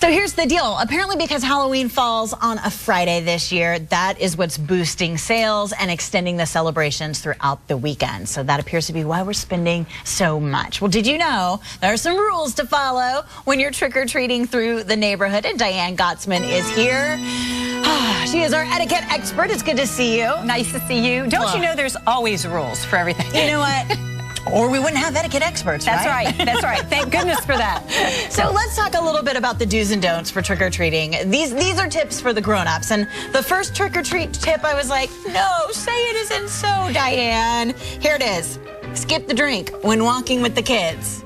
So here's the deal. Apparently because Halloween falls on a Friday this year, that is what's boosting sales and extending the celebrations throughout the weekend. So that appears to be why we're spending so much. Well, did you know there are some rules to follow when you're trick-or-treating through the neighborhood? And Diane Gottsman is here. She is our etiquette expert. It's good to see you. Nice to see you. Don't you know there's always rules for everything? You know what? Or we wouldn't have etiquette experts, That's right? That's right. Thank goodness for that. So let's talk a little bit about the do's and don'ts for trick-or-treating. These are tips for the grown-ups. And the first trick-or-treat tip, I was like, no, say it isn't so, Diane. Here it is. Skip the drink when walking with the kids.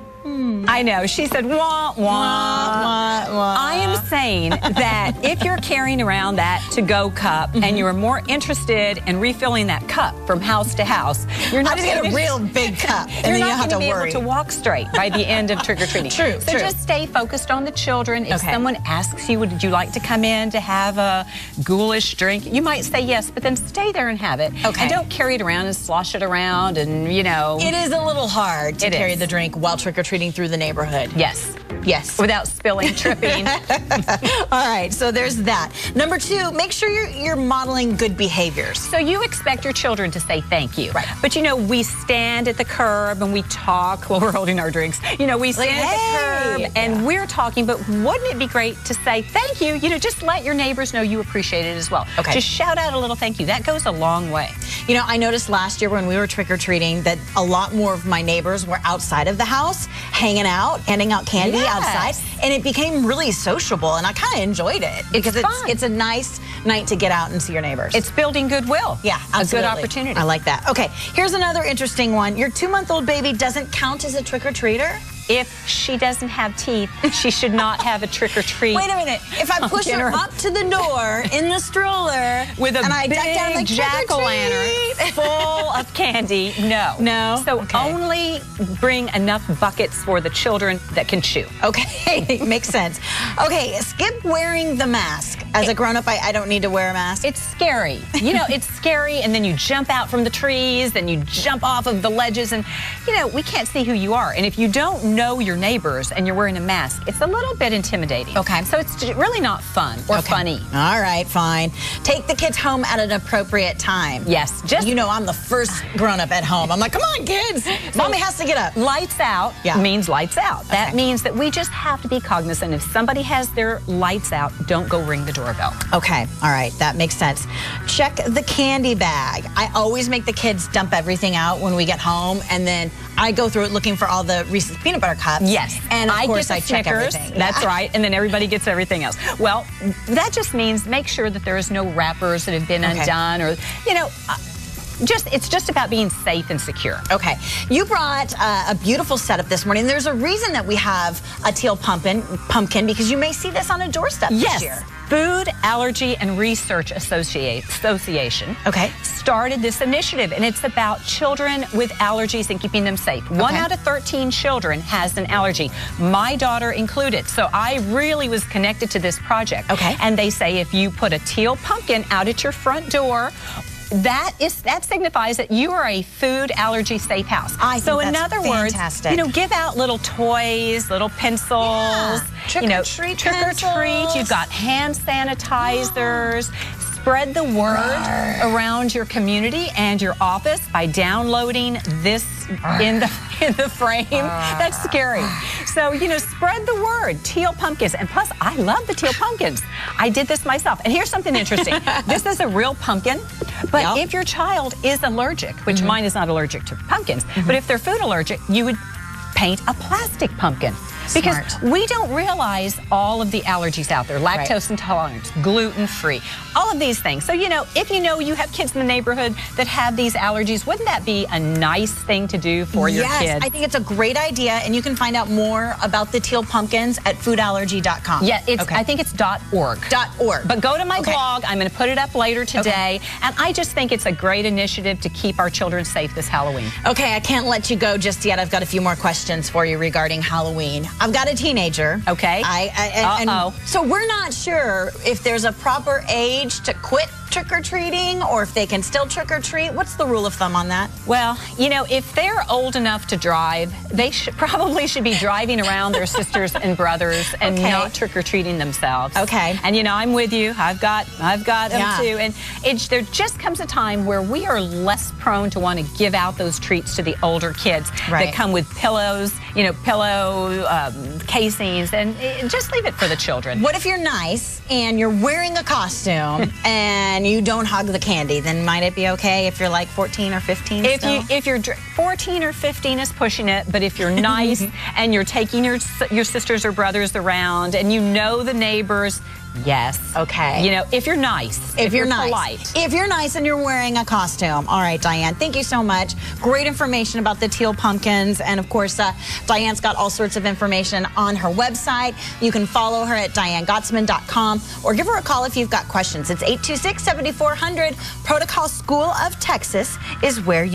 I know. She said, wah, wah. Wah, wah. I am saying that if you're carrying around that to-go cup and you're more interested in refilling that cup from house to house, you're not going to get a real big cup, and then you have to worry. You're not going to be able to walk straight by the end of trick-or-treating. True, so just stay focused on the children. If someone asks you, would you like to come in to have a ghoulish drink, you might say yes, but then stay there and have it. And don't carry it around and slosh it around and, you know. It is a little hard to carry the drink while trick-or-treating through the neighborhood. Yes. Yes. Without spilling, tripping. All right, so there's that. Number two, make sure you're modeling good behaviors. So you expect your children to say thank you. Right. But, you know, we stand at the curb and we talk while we're holding our drinks. You know, we stand at the curb and we're talking, but wouldn't it be great to say thank you? You know, just let your neighbors know you appreciate it as well. Just shout out a little thank you. That goes a long way. You know, I noticed last year when we were trick-or-treating that a lot more of my neighbors were outside of the house, hanging out, handing out candy outside, and it became really sociable, and I kind of enjoyed it because it's a nice night to get out and see your neighbors. It's building goodwill. Yeah, absolutely. A good opportunity. I like that. Okay, here's another interesting one. Your 2-month-old baby doesn't count as a trick-or-treater? If she doesn't have teeth, she should not have a trick-or-treat. Wait a minute. If I push her up to the door in the stroller with a big jack-o'-lantern full of candy, no. No? So only bring enough buckets for the children that can chew. Okay, makes sense. Okay, skip wearing the mask. As a grown-up, I don't need to wear a mask. It's scary. You know, it's scary, and then you jump out from the trees, then you jump off of the ledges, and, you know, we can't see who you are. And if you don't know your neighbors and you're wearing a mask, it's a little bit intimidating. Okay. So it's really not fun or funny. All right, fine. Take the kids home at an appropriate time. Yes. Just, you know, I'm the first grown-up at home. I'm like, come on, kids. Mommy has to get up. Lights out means lights out. That means that we just have to be cognizant. If somebody has their lights out, don't go ring the doorbell. Okay. All right. That makes sense. Check the candy bag. I always make the kids dump everything out when we get home, and then I go through it looking for all the Reese's peanut butter cups. Yes. And of course I check Snickers. everything. That's right. And then everybody gets everything else. Well, that just means make sure that there is no wrappers that have been undone, or, you know, it's just about being safe and secure. Okay. You brought a beautiful setup this morning. There's a reason that we have a teal pumpkin because you may see this on a doorstep this year. Food Allergy and Research Association started this initiative, and it's about children with allergies and keeping them safe. 1 out of 13 children has an allergy, my daughter included. So I really was connected to this project. And they say if you put a teal pumpkin out at your front door, that signifies that you are a food allergy safe house. So in other words, you know, give out little toys, little pencils, trick or treat. You've got hand sanitizers. Spread the word around your community and your office by downloading this in the frame. That's scary. So, you know, spread the word. Teal pumpkins. And plus, I love the teal pumpkins. I did this myself. And here's something interesting. This is a real pumpkin. But if your child is allergic, which mine is not allergic to pumpkins, but if they're food allergic, you would paint a plastic pumpkin. Because we don't realize all of the allergies out there. Lactose intolerance, gluten-free, all of these things. So, you know, if you know you have kids in the neighborhood that have these allergies, wouldn't that be a nice thing to do for your kids? Yes, I think it's a great idea, and you can find out more about the teal pumpkins at foodallergy.com. Yeah, I think it's .org. But go to my blog. I'm going to put it up later today, and I just think it's a great initiative to keep our children safe this Halloween. Okay, I can't let you go just yet. I've got a few more questions for you regarding Halloween. I've got a teenager. Okay. So we're not sure if there's a proper age to quit trick-or-treating, or if they can still trick-or-treat? What's the rule of thumb on that? Well, you know, if they're old enough to drive, they probably should be driving around their sisters and brothers and not trick-or-treating themselves. Okay. And, you know, I'm with you. I've got them too. And there just comes a time where we are less prone to want to give out those treats to the older kids that come with pillows, you know, pillow casings, and just leave it for the children. What if you're nice and you're wearing a costume and you don't hug the candy? Then might it be okay if you're like 14 or 15 if you're 14 or 15 is pushing it, but if you're nice and you're taking your sisters or brothers around and you know the neighbors, yes. Okay. You know, if you're nice. If you're nice. Polite. If you're nice and you're wearing a costume. All right, Diane, thank you so much. Great information about the teal pumpkins. And, of course, Diane's got all sorts of information on her website. You can follow her at dianegottsman.com or give her a call if you've got questions. It's 826-7400. Protocol School of Texas is where you